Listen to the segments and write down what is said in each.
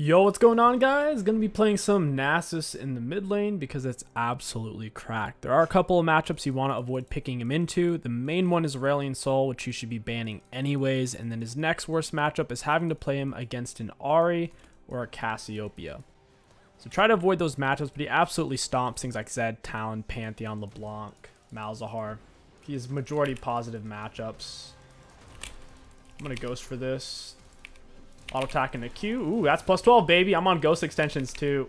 Yo, what's going on, guys? Gonna be playing some Nasus in the mid lane because it's absolutely cracked. There are a couple of matchups you want to avoid picking him into. The main one is Aurelion Sol, which you should be banning anyways, and then his next worst matchup is having to play him against an Ahri or a Cassiopeia. So try to avoid those matchups, but he absolutely stomps things like Zed, Talon, Pantheon, LeBlanc, Malzahar. He has majority positive matchups. I'm gonna Ghost for this. Auto attack into Q. Ooh, that's plus 12, baby. I'm on Ghost extensions too.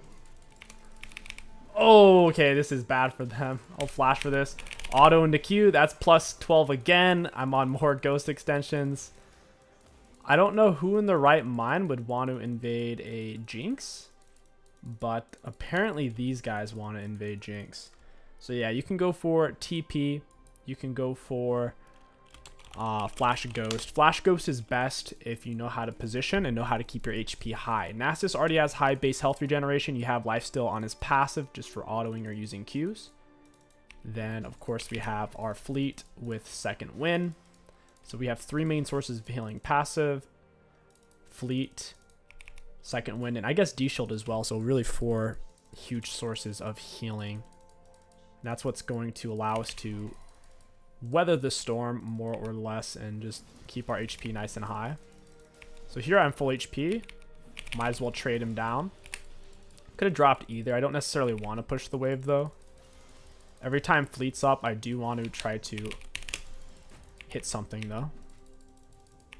Oh, okay. This is bad for them. I'll flash for this. Auto into Q. That's plus 12 again. I'm on more Ghost extensions. I don't know who in their right mind would want to invade a Jinx, but apparently these guys want to invade Jinx. So yeah, you can go for TP. You can go for Flash Ghost. Flash Ghost is best if you know how to position and know how to keep your HP high. Nasus already has high base health regeneration. You have Lifesteal on his passive just for autoing or using Qs. Then, of course, we have our Fleet with Second Wind. So we have three main sources of healing: passive, Fleet, Second Wind, and I guess D-Shield as well. So really four huge sources of healing. And that's what's going to allow us to weather the storm more or less and just keep our HP nice and high. So here I'm full HP. Might as well trade him down. Could have dropped either. I don't necessarily want to push the wave though. Every time Fleet's up, I do want to try to hit something though.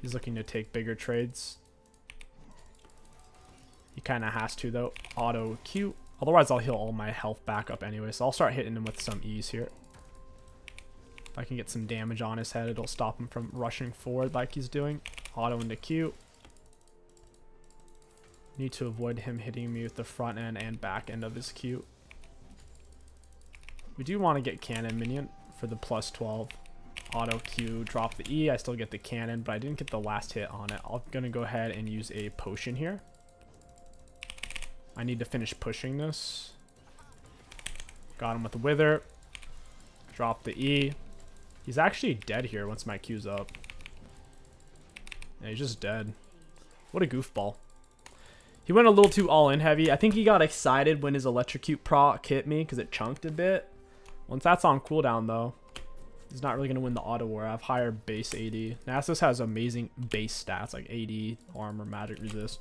He's looking to take bigger trades. He kind of has to though. Auto Q. Otherwise I'll heal all my health back up anyway. So I'll start hitting him with some ease here. If I can get some damage on his head, it'll stop him from rushing forward like he's doing. Auto into Q. Need to avoid him hitting me with the front end and back end of his Q. We do want to get cannon minion for the plus 12. Auto Q, drop the E. I still get the cannon, but I didn't get the last hit on it. I'm going to go ahead and use a potion here. I need to finish pushing this. Got him with the Wither. Drop the E. He's actually dead here once my Q's up. Yeah, he's just dead. What a goofball. He went a little too all-in heavy. I think he got excited when his Electrocute proc hit me because it chunked a bit. Once that's on cooldown, though, he's not really going to win the auto war. I have higher base AD. Nasus has amazing base stats like AD, armor, magic resist.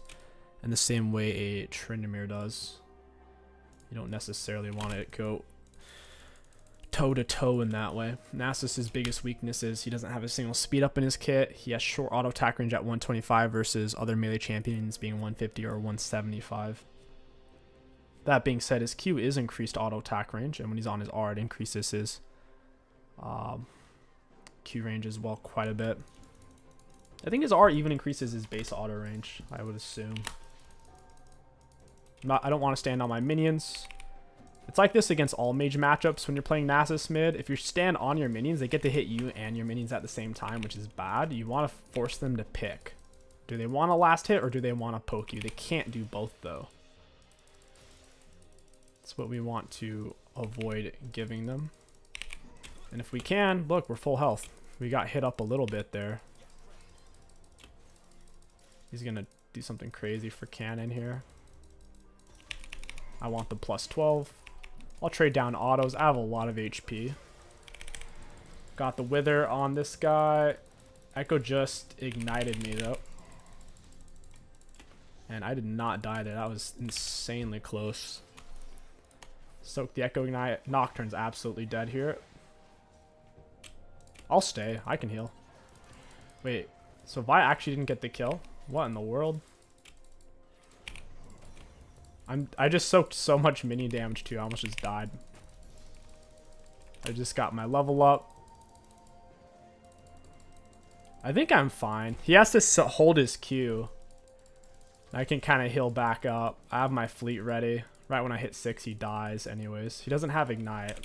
And the same way a Tryndamere does. You don't necessarily want to go toe-to-toe in that way. Nasus's biggest weakness is he doesn't have a single speed up in his kit. He has short auto attack range at 125 versus other melee champions being 150 or 175. That being said, his Q is increased auto attack range, and when he's on his R, it increases his Q range as well quite a bit. I think his R even increases his base auto range, I would assume. I don't want to stand on my minions. It's like this against all mage matchups when you're playing Nasus mid. If you stand on your minions, they get to hit you and your minions at the same time, which is bad. You want to force them to pick. Do they want a last hit or do they want to poke you? They can't do both though. That's what we want to avoid giving them. And if we can, look, we're full health. We got hit up a little bit there. He's going to do something crazy for cannon here. I want the plus 12. I'll trade down autos. I have a lot of HP. Got the Wither on this guy. Echo just ignited me though. And I did not die there. That was insanely close. Soak the Echo Ignite. Nocturne's absolutely dead here. I'll stay. I can heal. Wait. So Vi actually didn't get the kill? What in the world? I just soaked so much mini damage too. I almost just died. I just got my level up. I think I'm fine. He has to hold his Q. I can kind of heal back up. I have my Fleet ready. Right when I hit 6, he dies anyways. He doesn't have Ignite.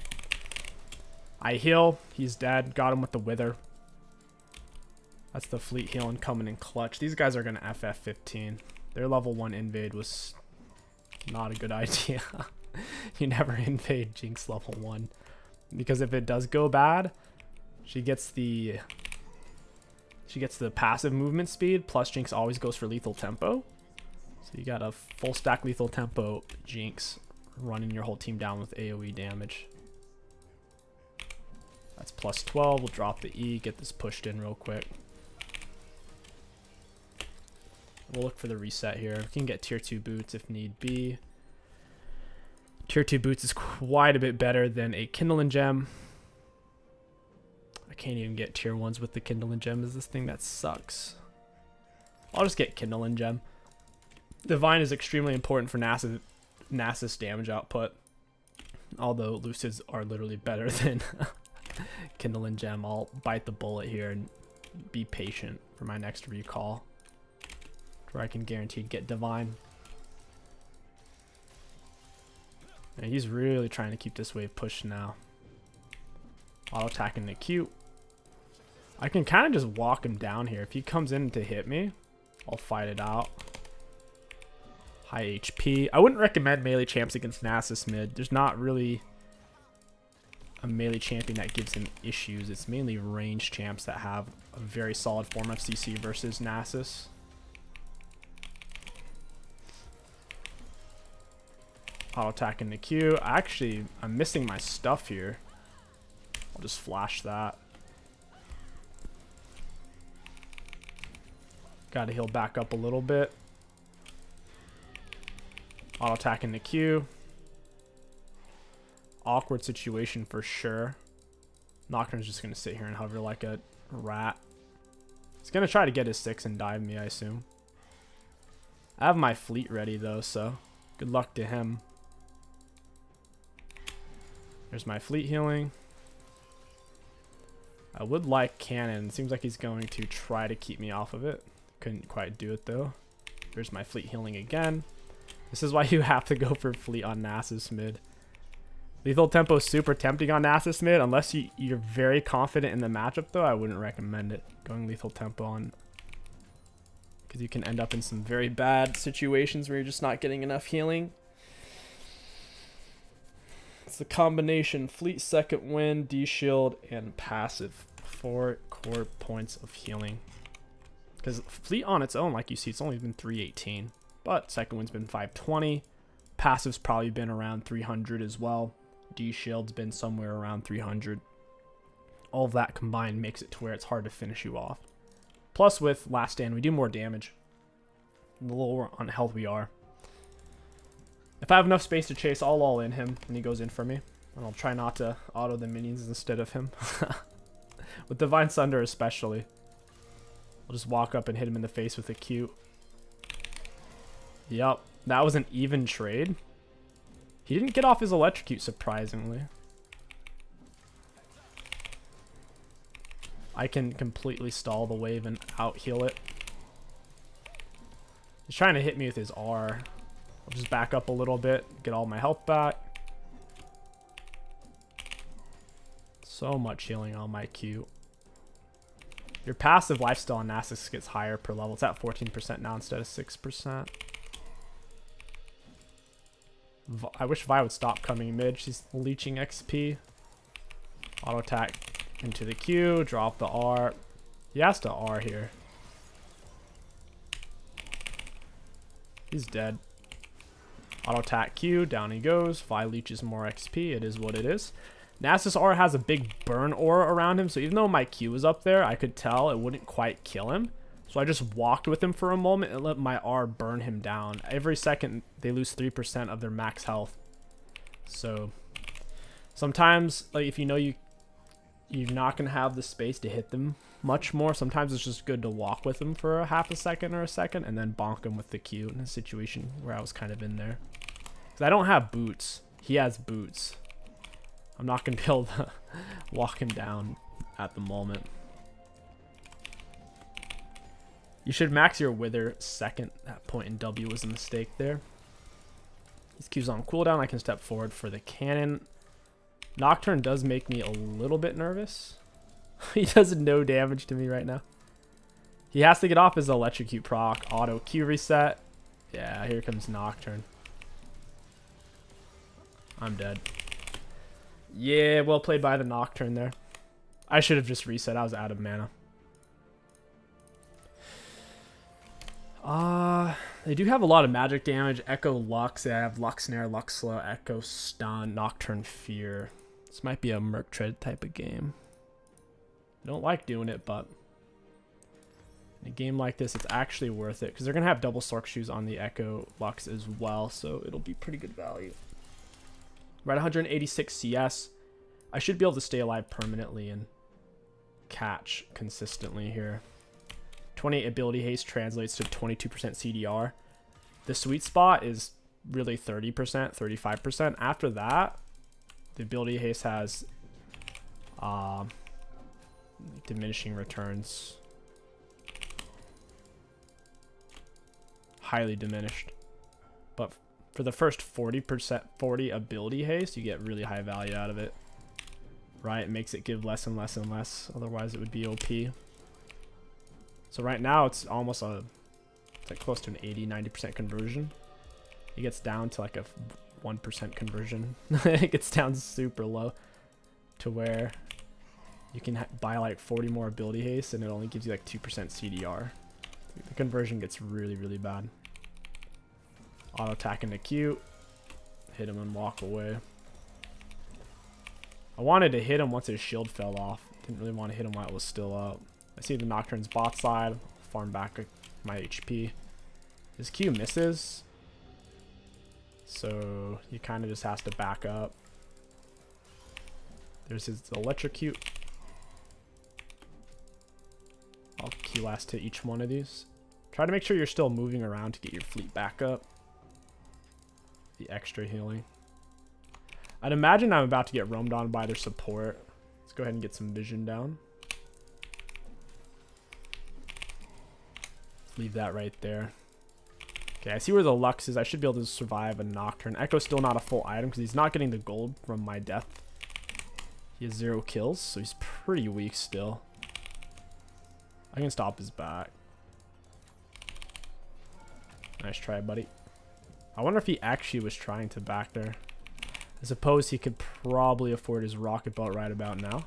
I heal. He's dead. Got him with the Wither. That's the Fleet healing coming in clutch. These guys are going to FF15. Their level 1 invade was not a good idea. You never invade Jinx level 1. Because if it does go bad, she gets the passive movement speed, plus Jinx always goes for lethal tempo. So So you got a full stack lethal tempo Jinx running your whole team down with AoE damage. That's plus 12. We'll drop the E, get this pushed in real quick. We'll look for the reset here. We can get tier 2 boots if need be. Tier 2 boots is quite a bit better than a Kindling Gem. I can't even get tier 1s with the Kindling Gem. Is this thing that sucks? I'll just get Kindling Gem. Divine is extremely important for Nasus damage output. Although Lucids are literally better than Kindling Gem. I'll bite the bullet here and be patient for my next recall, where I can guaranteed get Divine. And he's really trying to keep this wave pushed now. Auto attacking the Q. I can kind of just walk him down here. If he comes in to hit me, I'll fight it out. High HP. I wouldn't recommend melee champs against Nasus mid. There's not really a melee champion that gives him issues. It's mainly ranged champs that have a very solid form of CC versus Nasus. Auto attacking the Q. I'm missing my stuff here. I'll just flash that. Gotta heal back up a little bit. Auto attacking the Q. Awkward situation for sure. Nocturne's just gonna sit here and hover like a rat. He's gonna try to get his 6 and dive me, I assume. I have my fleet ready though, so good luck to him. There's my fleet healing. I would like cannon. Seems like he's going to try to keep me off of it. Couldn't quite do it though. There's my fleet healing again. This is why you have to go for fleet on Nasus mid. Lethal tempo is super tempting on Nasus mid. Unless you're very confident in the matchup though, I wouldn't recommend it. Going lethal tempo on, because you can end up in some very bad situations where you're just not getting enough healing. It's the combination fleet, second wind, D-shield, and passive. 4 core points of healing. Because fleet on its own, like you see, it's only been 318. But second wind's been 520. Passive's probably been around 300 as well. D-shield's been somewhere around 300. All of that combined makes it to where it's hard to finish you off. Plus with Last Stand, we do more damage the lower on health we are. If I have enough space to chase, I'll all in him when he goes in for me. And I'll try not to auto the minions instead of him. With Divine Sunder especially. I'll just walk up and hit him in the face with a Q. Yup, that was an even trade. He didn't get off his electrocute, surprisingly. I can completely stall the wave and out heal it. He's trying to hit me with his R. I'll just back up a little bit, get all my health back. So much healing on my Q. Your passive lifesteal on Nasus gets higher per level. It's at 14% now instead of 6%. I wish Vi would stop coming mid. She's leeching XP. Auto attack into the Q, drop the R. He has to R here. He's dead. Auto attack Q, down he goes. Vi leeches more XP. It is what it is. Nasus R has a big burn aura around him, so even though my Q was up there, I could tell it wouldn't quite kill him. So I just walked with him for a moment and let my R burn him down. Every second, they lose 3% of their max health. So sometimes, like, if you know you're not going to have the space to hit them much more, sometimes it's just good to walk with them for a half a second or a second and then bonk him with the Q in a situation where I was kind of in there. Because I don't have boots. He has boots. I'm not going to be able to walk him down at the moment. You should max your Wither second. That point in W was a mistake there. His Q's on cooldown. I can step forward for the cannon. Nocturne does make me a little bit nervous. He does no damage to me right now. He has to get off his electrocute proc. Auto Q reset. Yeah, here comes Nocturne. I'm dead. Yeah, well played by the Nocturne there. I should have just reset. I was out of mana. They do have a lot of magic damage. Echo Lux. They have Lux Snare, Lux Slow, Echo Stun, Nocturne Fear. This might be a Merc Tread type of game. I don't like doing it, but in a game like this, it's actually worth it because they're going to have double Sorc Shoes on the Echo Lux as well, so it'll be pretty good value. We're at 186 CS. I should be able to stay alive permanently and catch consistently here. 28 ability haste translates to 22% CDR. The sweet spot is really 30%, 35%. After that, the ability haste has diminishing returns. Highly diminished. But for the first 40 ability haste, you get really high value out of it. Right? It makes it give less and less and less. Otherwise, it would be OP. So right now, it's almost it's like close to an 80-90% conversion. It gets down to like a 1% conversion. It gets down super low to where you can buy like 40 more ability haste and it only gives you like 2% CDR. The conversion gets really, really bad. Auto attack into Q. Hit him and walk away. I wanted to hit him once his shield fell off. Didn't really want to hit him while it was still up. I see the Nocturne's bot side. Farm back my HP. His Q misses. So he kind of just has to back up. There's his electrocute. I'll Q last to each one of these. Try to make sure you're still moving around to get your fleet back up. The extra healing. I'd imagine I'm about to get roamed on by their support. Let's go ahead and get some vision down. Leave that right there. Okay, I see where the Lux is. I should be able to survive a Nocturne. Echo's still not a full item because he's not getting the gold from my death. He has 0 kills, so he's pretty weak still. I can stop his back. Nice try, buddy. I wonder if he actually was trying to back there. I suppose he could probably afford his rocket belt right about now.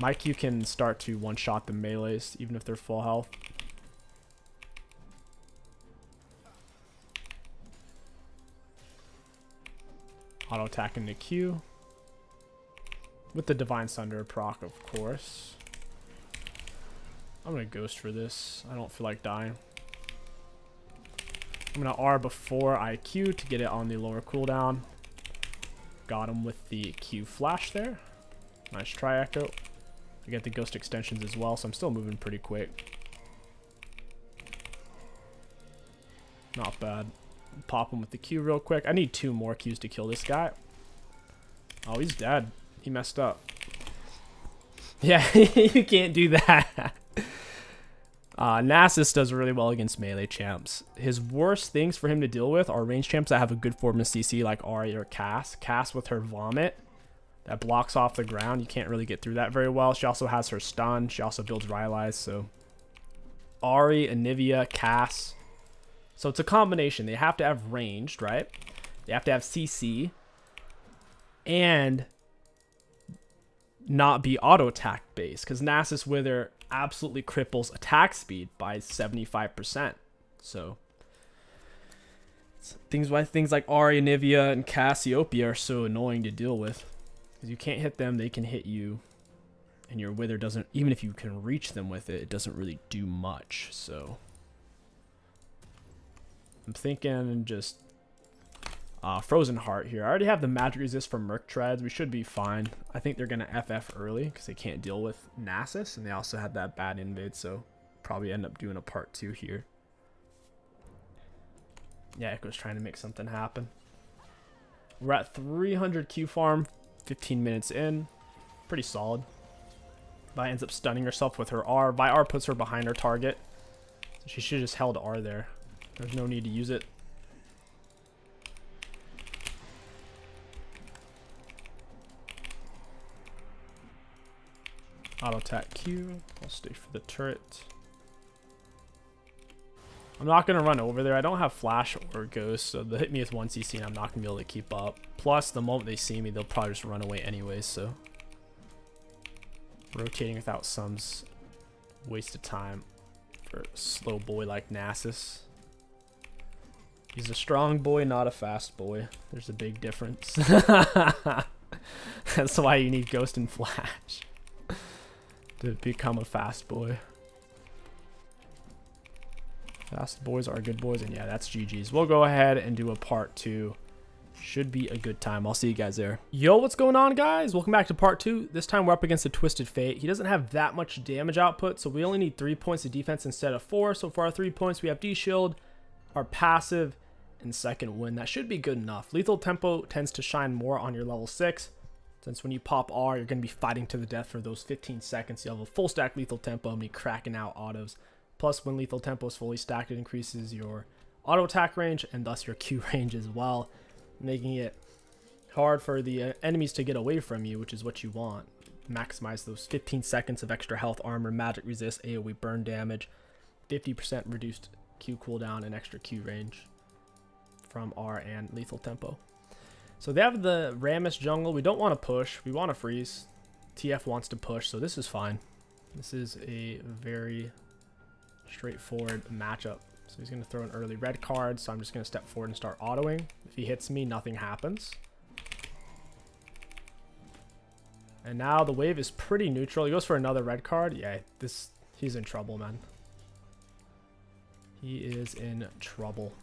My Q can start to one-shot the melees, even if they're full health. Auto attack into Q. With the Divine Sunder proc, of course. I'm going to Ghost for this. I don't feel like dying. I'm going to R before I Q to get it on the lower cooldown. Got him with the Q flash there. Nice try, Echo. I get the Ghost extensions as well, so I'm still moving pretty quick. Not bad. Pop him with the Q real quick. I need 2 more Qs to kill this guy. Oh, he's dead. He messed up. Yeah, you can't do that. Nasus does really well against melee champs. His worst things for him to deal with are range champs that have a good form of CC like Ahri or Cass. Cass with her vomit that blocks off the ground. You can't really get through that very well. She also has her stun. She also builds Rylai's. So Ahri, Anivia, Cass. So it's a combination. They have to have ranged, right? They have to have CC. And not be auto attack based. Because Nasus Wither absolutely cripples attack speed by 75%. So things like Ahri, Anivia, and Cassiopeia are so annoying to deal with. Because you can't hit them, they can hit you. And your Wither doesn't, even if you can reach them with it, it doesn't really do much. So I'm thinking just Frozen Heart here. I already have the magic resist from Merc Treads. We should be fine. I think they're going to FF early because they can't deal with Nasus. And they also had that bad invade. So probably end up doing a part 2 here. Yeah, Echo's trying to make something happen. We're at 300 Q farm. 15 minutes in. Pretty solid. Vi ends up stunning herself with her R. Vi R puts her behind her target. So she should have just held R there. There's no need to use it. Auto attack Q. I'll stay for the turret. I'm not going to run over there. I don't have flash or ghost, so they'll hit me with 1 CC and I'm not going to be able to keep up. Plus, the moment they see me, they'll probably just run away anyways, so rotating without sum's waste of time for a slow boy like Nasus. He's a strong boy, not a fast boy. There's a big difference. That's why you need Ghost and Flash to become a fast boy. Fast boys are good boys, and yeah, that's GG's. We'll go ahead and do a part 2. Should be a good time. I'll see you guys there. Yo, what's going on, guys? Welcome back to part 2. This time we're up against a Twisted Fate. He doesn't have that much damage output, so we only need 3 points of defense instead of 4. So for our 3 points, we have D-Shield, our passive, and second wind. That should be good enough. Lethal Tempo tends to shine more on your level 6, since when you pop R, you're going to be fighting to the death for those 15 seconds. You'll have a full stack Lethal Tempo and be cracking out autos. Plus, when Lethal Tempo is fully stacked, it increases your auto attack range and thus your Q range as well, making it hard for the enemies to get away from you, which is what you want. Maximize those 15 seconds of extra health, armor, magic resist, AoE burn damage, 50% reduced Q cooldown, and extra Q range from R and Lethal Tempo. So they have the Rammus jungle. We don't want to push. We want to freeze. TF wants to push, so this is fine. This is a very straightforward matchup. So he's going to throw an early red card, so I'm just going to step forward and start autoing. If he hits me, nothing happens. And now the wave is pretty neutral. He goes for another red card. Yeah, he's in trouble, man. He is in trouble.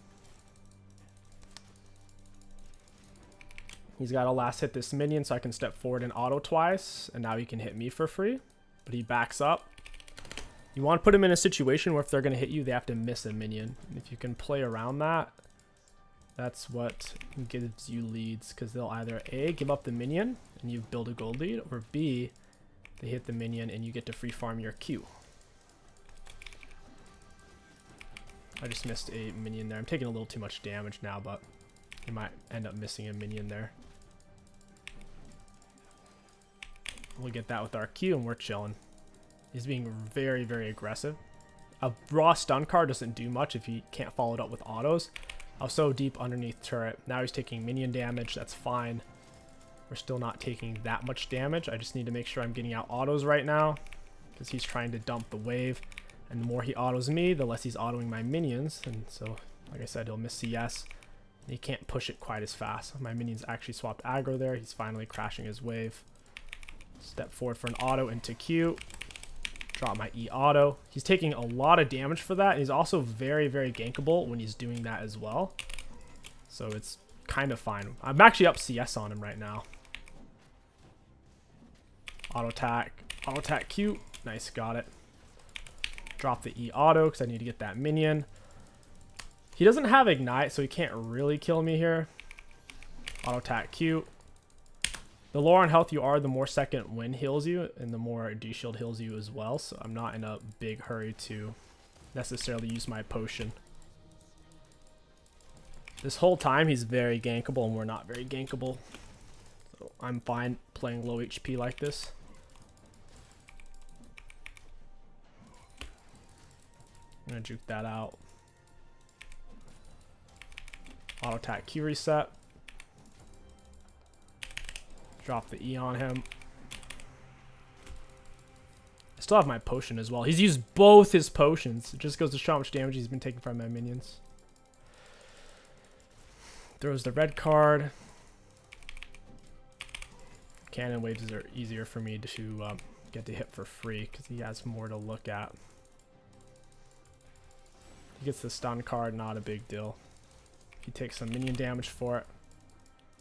He's got to last hit this minion, so I can step forward and auto twice, and now he can hit me for free. But he backs up. You want to put him in a situation where if they're going to hit you, they have to miss a minion. And if you can play around that, that's what gives you leads, because they'll either A, give up the minion and you build a gold lead, or B, they hit the minion and you get to free farm your Q. I just missed a minion there. I'm taking a little too much damage now, but you might end up missing a minion there. We'll get that with our Q and we're chilling. He's being very, very aggressive. A raw stun card doesn't do much if he can't follow it up with autos. I was so deep underneath turret. Now he's taking minion damage. That's fine. We're still not taking that much damage. I just need to make sure I'm getting out autos right now, because he's trying to dump the wave. And the more he autos me, the less he's autoing my minions. And so, like I said, he'll miss CS. And he can't push it quite as fast. My minions actually swapped aggro there. He's finally crashing his wave. Step forward for an auto into Q. Drop my E auto. He's taking a lot of damage for that. And he's also very, very gankable when he's doing that as well. So it's kind of fine. I'm actually up CS on him right now. Auto attack Q. Nice, got it. Drop the E auto because I need to get that minion. He doesn't have ignite, so he can't really kill me here. Auto attack Q. The lower on health you are, the more second wind heals you, and the more D-Shield heals you as well, so I'm not in a big hurry to necessarily use my potion. This whole time he's very gankable, and we're not very gankable. So I'm fine playing low HP like this. I'm going to juke that out. Auto attack Q reset. Drop the E on him. I still have my potion as well. He's used both his potions. It just goes to show how much damage he's been taking from my minions. Throws the red card. Cannon waves are easier for me to get to hit for free because he has more to look at. He gets the stun card, not a big deal. He takes some minion damage for it.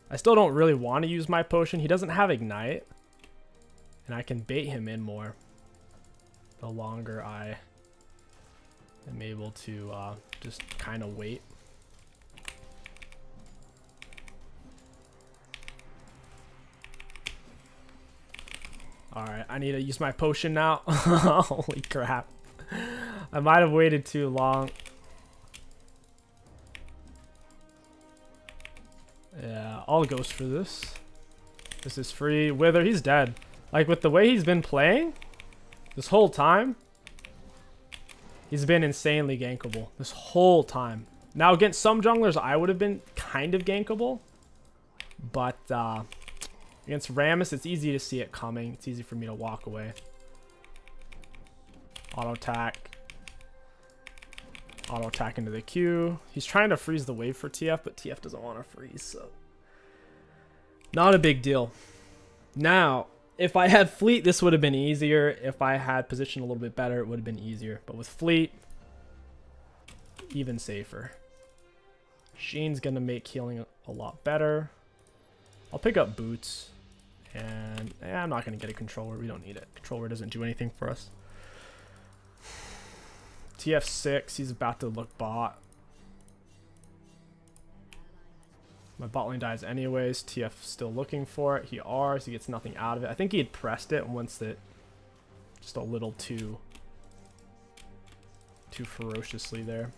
I still don't really want to use my potion. He doesn't have ignite, and I can bait him in more the longer I am able to just kind of wait. Alright, I need to use my potion now. Holy crap. I might have waited too long. Yeah, I'll ghost for this. This is free. Wither, he's dead. Like, with the way he's been playing this whole time, he's been insanely gankable this whole time. Now, against some junglers, I would have been kind of gankable. But against Rammus, it's easy to see it coming. It's easy for me to walk away. Auto attack. Auto attack into the Q. He's trying to freeze the wave for TF, but TF doesn't want to freeze, so not a big deal. Now, if I had Fleet, this would have been easier. If I had position a little bit better, it would have been easier. But with Fleet, even safer. Sheen's going to make healing a lot better. I'll pick up Boots. And I'm not going to get a controller. We don't need it. Controller doesn't do anything for us. TF6, he's about to look bot. My bot lane dies anyways. TF still looking for it. He R's. He gets nothing out of it. I think he had pressed it once it just a little too ferociously there.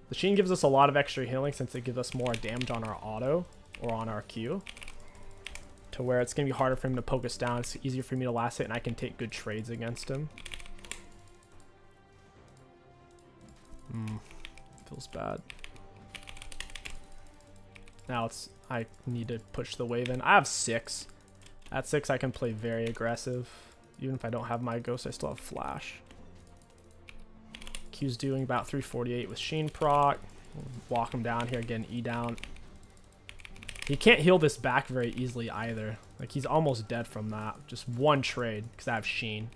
The Sheen gives us a lot of extra healing since it gives us more damage on our auto or on our Q. To where it's going to be harder for him to poke us down. It's easier for me to last hit and I can take good trades against him. Feels bad. Now I need to push the wave in. I have 6. At 6 I can play very aggressive. Even if I don't have my ghost, I still have flash. Q's doing about 348 with Sheen proc. Walk him down here, get an E down. He can't heal this back very easily either. Like, he's almost dead from that. Just one trade, because I have Sheen.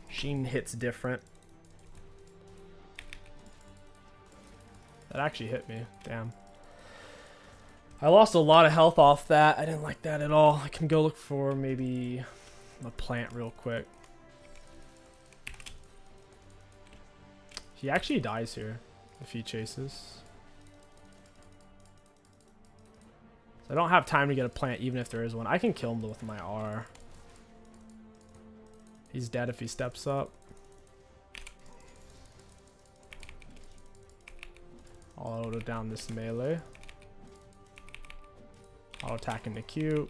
Sheen hits different. That actually hit me. Damn. I lost a lot of health off that. I didn't like that at all. I can go look for maybe a plant real quick. He actually dies here if he chases. I don't have time to get a plant even if there is one. I can kill him with my R. He's dead if he steps up. I'll auto down this melee. I'll attack into Q.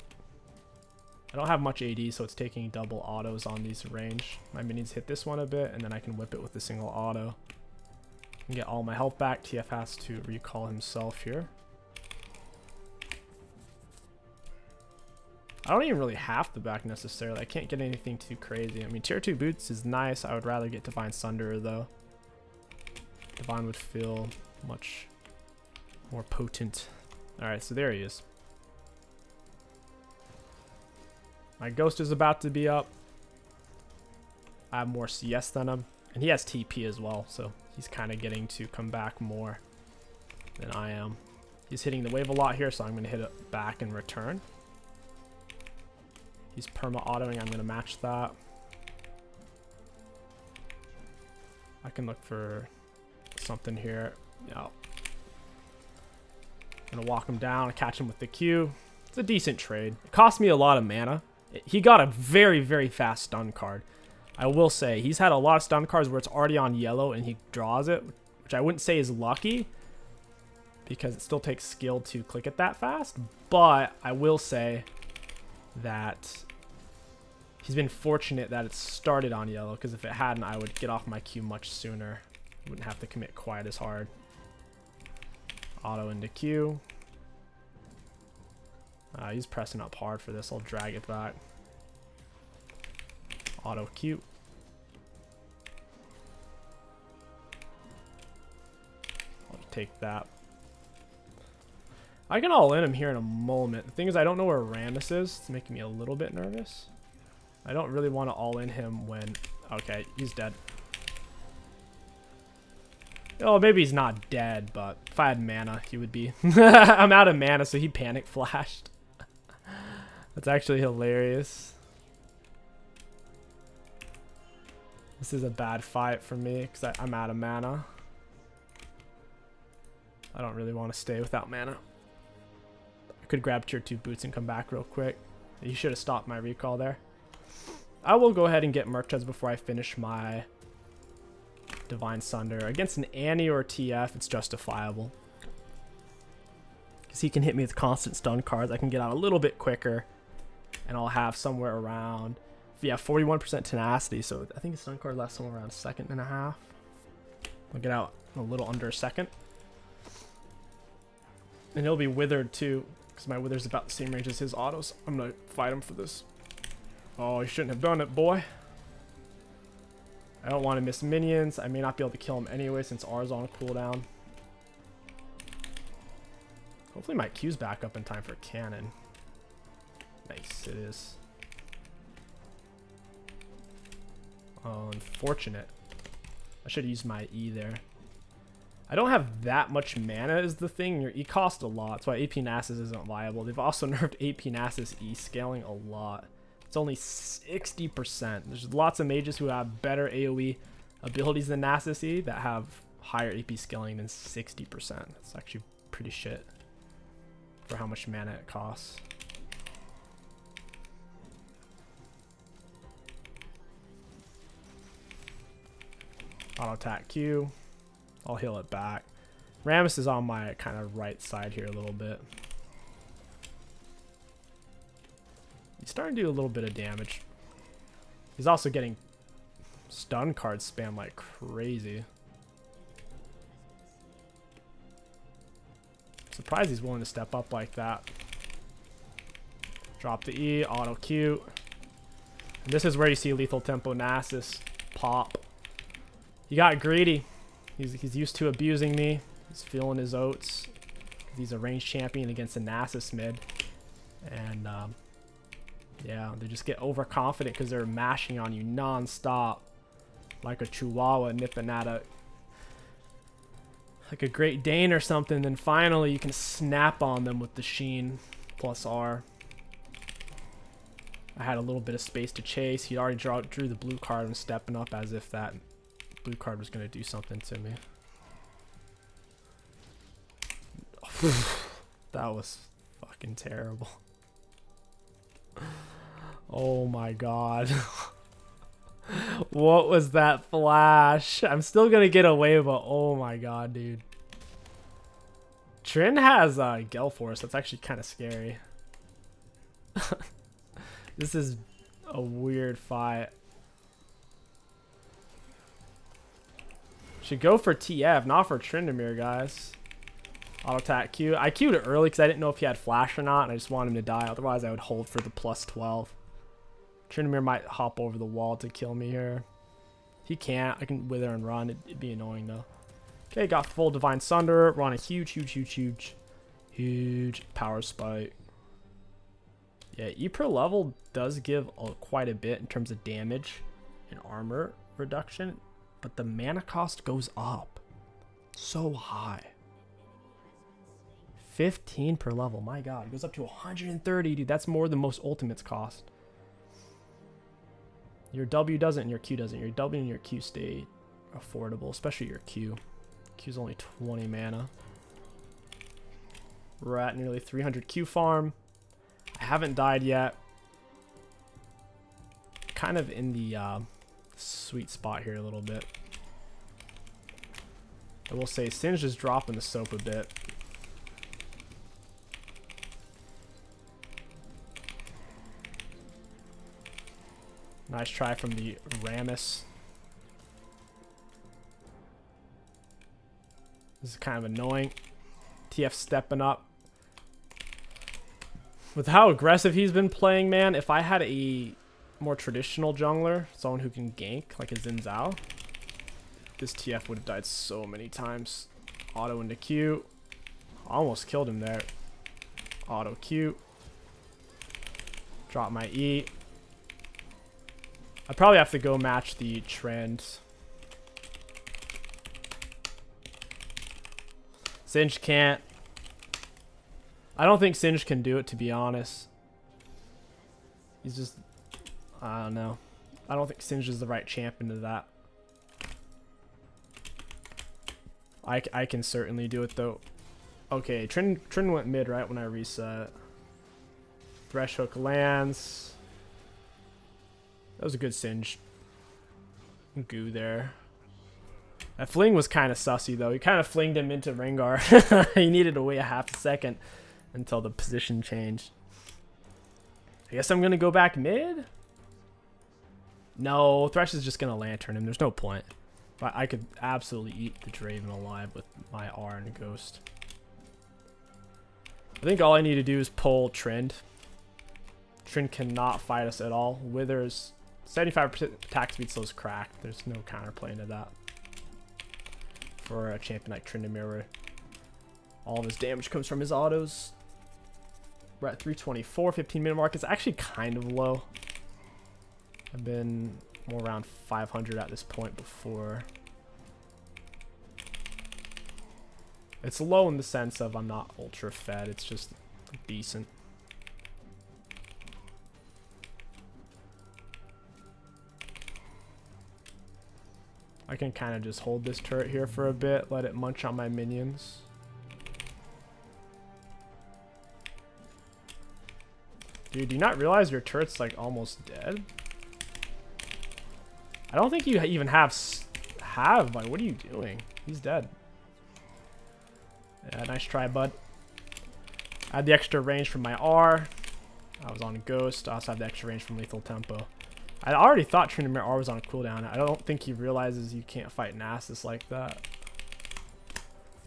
I don't have much AD, so it's taking double autos on these range. My minions hit this one a bit, and then I can whip it with a single auto. And get all my health back. TF has to recall himself here. I don't even really have the back necessarily. I can't get anything too crazy. I mean, tier 2 boots is nice. I would rather get Divine Sunderer though. Divine would feel much more potent. Alright, so there he is. My ghost is about to be up. I have more CS than him. And he has TP as well, so he's kind of getting to come back more than I am. He's hitting the wave a lot here, so I'm going to hit it back in return. He's perma-autoing. I'm going to match that. I can look for something here. Yeah. I'm going to walk him down, catch him with the Q. It's a decent trade. It cost me a lot of mana. He got a very, very fast stun card. I will say, he's had a lot of stun cards where it's already on yellow and he draws it, which I wouldn't say is lucky because it still takes skill to click it that fast. But I will say that he's been fortunate that it started on yellow, because if it hadn't, I would get off my Q much sooner. I wouldn't have to commit quite as hard. Auto into Q. He's pressing up hard for this. I'll drag it back. Auto Q. I'll take that. I can all in him here in a moment. The thing is, I don't know where Rammus is. It's making me a little bit nervous. I don't really want to all in him when... Okay, he's dead. Oh, maybe he's not dead, but if I had mana, he would be. I'm out of mana, so he panic flashed. That's actually hilarious. This is a bad fight for me because I'm out of mana. I don't really want to stay without mana. I could grab tier 2 boots and come back real quick. You should have stopped my recall there. I will go ahead and get Merchants before I finish my Divine Sunder. Against an Annie or TF, it's justifiable. Because he can hit me with constant stun cards. I can get out a little bit quicker. And I'll have somewhere around... Yeah, 41% tenacity, so I think a stun card lasts somewhere around a second and a half. I'll get out in a little under a second. And he'll be withered too, because my wither's about the same range as his autos. I'm going to fight him for this. Oh, you shouldn't have done it, boy. I don't want to miss minions. I may not be able to kill him anyway since R's on a cooldown. Hopefully my Q's back up in time for cannon. Nice, it is. Oh, unfortunate. I should have used my E there. I don't have that much mana is the thing. Your E costs a lot. That's why AP Nasus isn't viable. They've also nerfed AP Nasus E scaling a lot. It's only 60%. There's lots of mages who have better AoE abilities than Nasus E that have higher AP scaling than 60%. That's actually pretty shit for how much mana it costs. Auto attack Q. I'll heal it back. Rammus is on my kind of right side here a little bit. He's starting to do a little bit of damage. He's also getting stun cards spam like crazy. Surprised he's willing to step up like that. Drop the E, auto Q. And this is where you see lethal tempo Nasus pop. He got greedy. He's used to abusing me. He's feeling his oats. He's a ranged champion against a Nasus mid. And yeah, they just get overconfident because they're mashing on you non-stop. Like a Chihuahua nipping at a... like a Great Dane or something. Then finally you can snap on them with the Sheen plus R. I had a little bit of space to chase. He already drew the blue card and stepping up as if that blue card was going to do something to me. That was fucking terrible. Oh my god. What was that flash? I'm still going to get away, but oh my god, dude. Trin has Gale Force. That's actually kind of scary. This is a weird fight. Should go for TF, not for Tryndamere, guys. Auto attack Q. I Q'd it early because I didn't know if he had flash or not, and I just wanted him to die. Otherwise, I would hold for the plus 12. Tryndamere might hop over the wall to kill me here. He can't. I can wither and run. It'd be annoying, though. Okay, got full Divine Sunder. We're on a huge power spike. Yeah, E per level does give quite a bit in terms of damage and armor reduction, but the mana cost goes up so high. 15 per level, my god, it goes up to 130, dude. That's more than most ultimates cost. Your W doesn't and your Q doesn't. Your W and your Q stay affordable, especially your Q. Q's only 20 mana. We're at nearly 300 Q farm. I haven't died yet. Kind of in the sweet spot here a little bit. I will say Singed is dropping the soap a bit. Nice try from the Rammus. This is kind of annoying. TF stepping up. With how aggressive he's been playing, man, if I had a more traditional jungler, someone who can gank, like a Xin Zhao, this TF would have died so many times. Auto into Q. Almost killed him there. Auto Q. Drop my E. I probably have to go match the trend. Singed can't. I don't think Singed can do it, to be honest. He's just... I don't know. I don't think Singed is the right champion to that. I can certainly do it, though. Okay, Trin went mid, right, when I reset. Thresh Hook lands. That was a good Singed goo there. That fling was kind of sussy, though. He kind of flinged him into Rengar. He needed to wait a half a second until the position changed. I guess I'm going to go back mid? No, Thresh is just going to Lantern him. There's no point. But I could absolutely eat the Draven alive with my R and Ghost. I think all I need to do is pull Trend. Trend cannot fight us at all. Withers 75% attack speed slows cracked. There's no counterplay into that. For a champion like Tryndamere, where all of his damage comes from his autos. We're at 324, 15-minute mark. It's actually kind of low. I've been more around 500 at this point before. It's low in the sense of I'm not ultra fed. It's just decent. I can kind of just hold this turret here for a bit, let it munch on my minions. Dude, do you not realize your turret's like almost dead? I don't think you even have like, what are you doing? He's dead. Yeah, nice try, bud. I had the extra range from my R. I was on Ghost. I also have the extra range from Lethal Tempo. I already thought Tryndamere R was on a cooldown. I don't think he realizes you can't fight Nasus like that.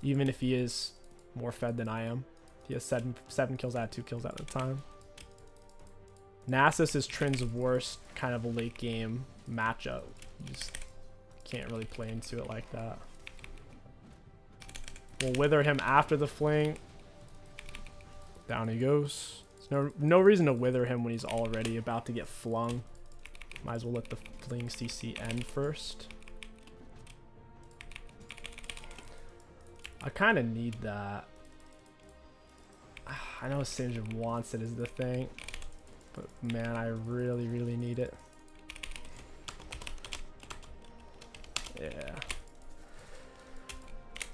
Even if he is more fed than I am. He has 7 kills. I had 2 kills at the time. Nasus is Trin's worst kind of a late game matchup. You just can't really play into it like that. We'll wither him after the fling. Down he goes. There's no reason to wither him when he's already about to get flung. Might as well let the fling CC end first. I kind of need that. I know Sinjin wants it is the thing. But man, I really, really need it. Yeah.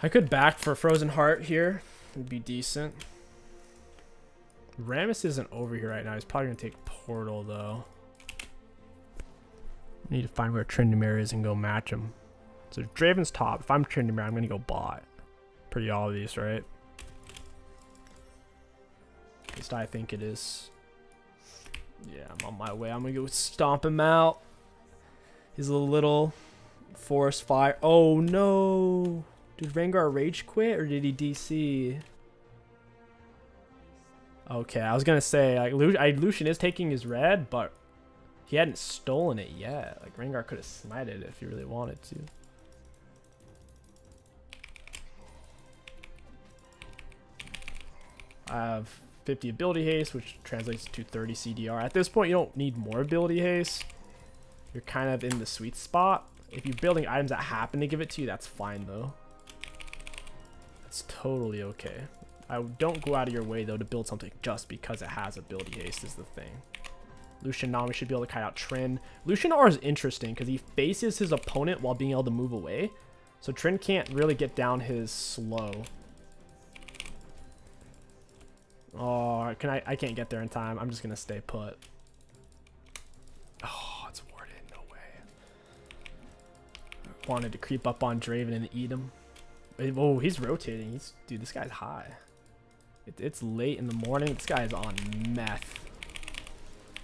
I could back for Frozen Heart here. It'd be decent. Rammus isn't over here right now. He's probably going to take Portal, though. Need to find where Tryndamere is and go match him. So Draven's top. If I'm Tryndamere, I'm going to go bot. Pretty obvious, right? At least I think it is. Yeah, I'm on my way. I'm going to go stomp him out. His little forest fire. Oh, no. Did Rengar rage quit or did he DC? Okay, I was going to say, like, Lucian is taking his red, but he hadn't stolen it yet. Like, Rengar could have smited it if he really wanted to. I have 50 ability haste, which translates to 30 CDR. At this point, you don't need more ability haste. You're kind of in the sweet spot. If you're building items that happen to give it to you, that's fine, though. That's totally okay. I don't go out of your way, though, to build something just because it has ability haste is the thing. Lucian Nami should be able to kite out Trin. Lucian R is interesting because he faces his opponent while being able to move away. So Trin can't really get down his slow. Oh, I can't get there in time. I'm just going to stay put. Oh, it's warded. No way. I wanted to creep up on Draven and eat him. Oh, he's rotating. Dude, this guy's high. It's late in the morning. This guy is on meth.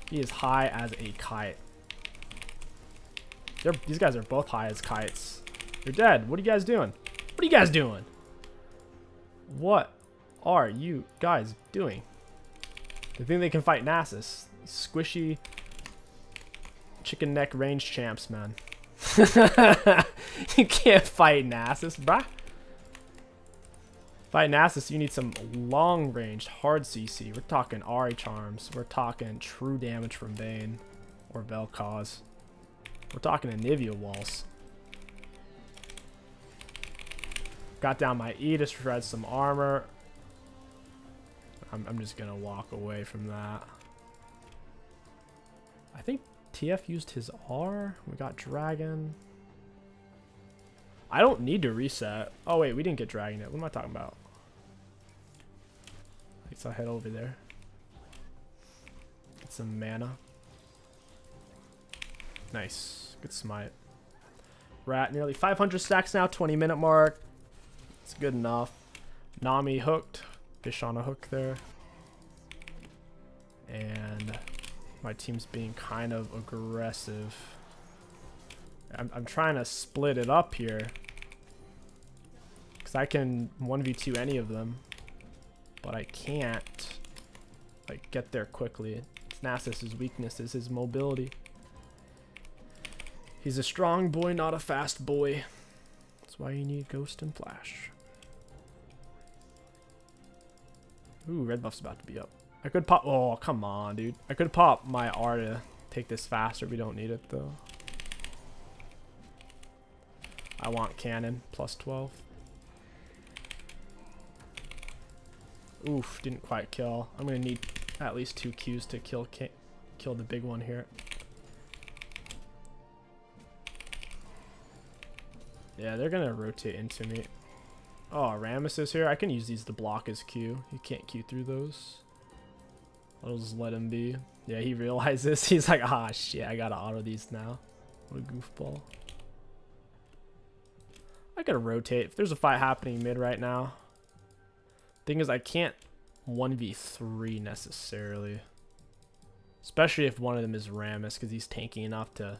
He is high as a kite. These guys are both high as kites. You're dead. What are you guys doing? What are you guys doing? What are you guys doing? They think they can fight Nasus. Squishy chicken neck range champs, man. You can't fight Nasus, bruh. Fight Nasus, you need some long-range, hard CC. We're talking Ahri Charms. We're talking true damage from Bane or Vel'Koz. We're talking Anivia Walls. Got down my E to shred some armor. I'm just going to walk away from that. I think TF used his R. We got Dragon. I don't need to reset. Oh, wait, we didn't get Dragon yet. What am I talking about? So I'll head over there. Get some mana. Nice. Good smite. We're at nearly 500 stacks now. 20-minute mark. It's good enough. Nami hooked. Fish on a hook there. And my team's being kind of aggressive. I'm trying to split it up here. Because I can 1v2 any of them. But I can't, like, get there quickly. Nasus' weakness is his mobility. He's a strong boy, not a fast boy. That's why you need Ghost and Flash. Ooh, red buff's about to be up. I could pop... Oh, come on, dude. I could pop my R to take this faster. We don't need it, though. I want cannon. Plus 12. Oof, didn't quite kill. I'm going to need at least 2 Qs to kill the big one here. Yeah, they're going to rotate into me. Oh, Rammus is here. I can use these to block his Q. You can't Q through those. I'll just let him be. Yeah, he realizes. He's like, ah, shit, I gotta auto these now. What a goofball. I gotta rotate. If there's a fight happening mid right now. Thing is, I can't 1v3 necessarily. Especially if one of them is Rammus, because he's tanky enough to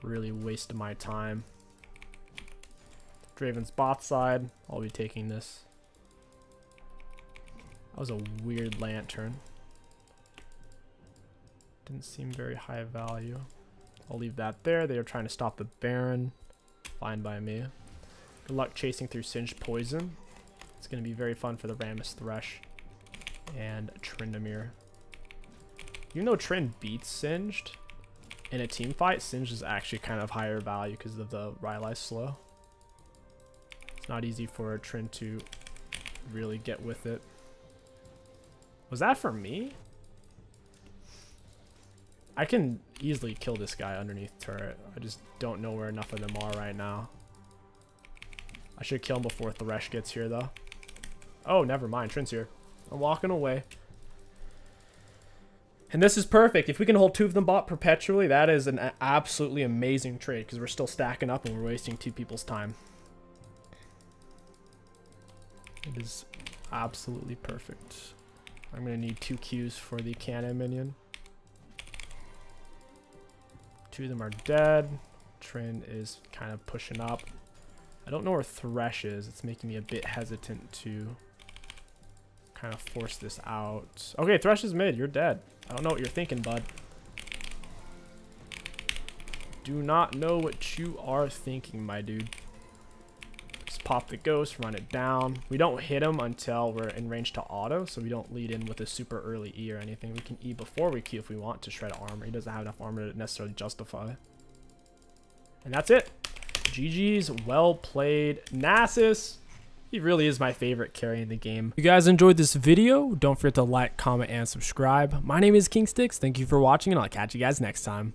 really waste my time. Draven's bot side. I'll be taking this. That was a weird lantern. Didn't seem very high value. I'll leave that there. They are trying to stop the Baron. Fine by me. Good luck chasing through Singed Poison. It's going to be very fun for the Rammus Thresh and Tryndamere. Even though Trynd beats Singed in a team fight, Singed is actually kind of higher value because of the Rylai's slow. It's not easy for Trynd to really get with it. Was that for me? I can easily kill this guy underneath turret. I just don't know where enough of them are right now. I should kill him before Thresh gets here, though. Oh, never mind. Trynd's here. I'm walking away. And this is perfect. If we can hold 2 of them bot perpetually, that is an absolutely amazing trade because we're still stacking up and we're wasting 2 people's time. It is absolutely perfect. I'm going to need 2 Qs for the cannon minion. 2 of them are dead. Trynd is kind of pushing up. I don't know where Thresh is. It's making me a bit hesitant to kind of force this out. Okay, Thresh is mid. You're dead. I don't know what you're thinking, bud. Do not know what you are thinking, my dude. Just pop the ghost, run it down. We don't hit him until we're in range to auto, so we don't lead in with a super early E or anything. We can E before we Q if we want to shred armor. He doesn't have enough armor to necessarily justify. And that's it. GG's, well played. Nasus, he really is my favorite carry in the game. If you guys enjoyed this video, don't forget to like, comment, and subscribe. My name is King Stix. Thank you for watching, and I'll catch you guys next time.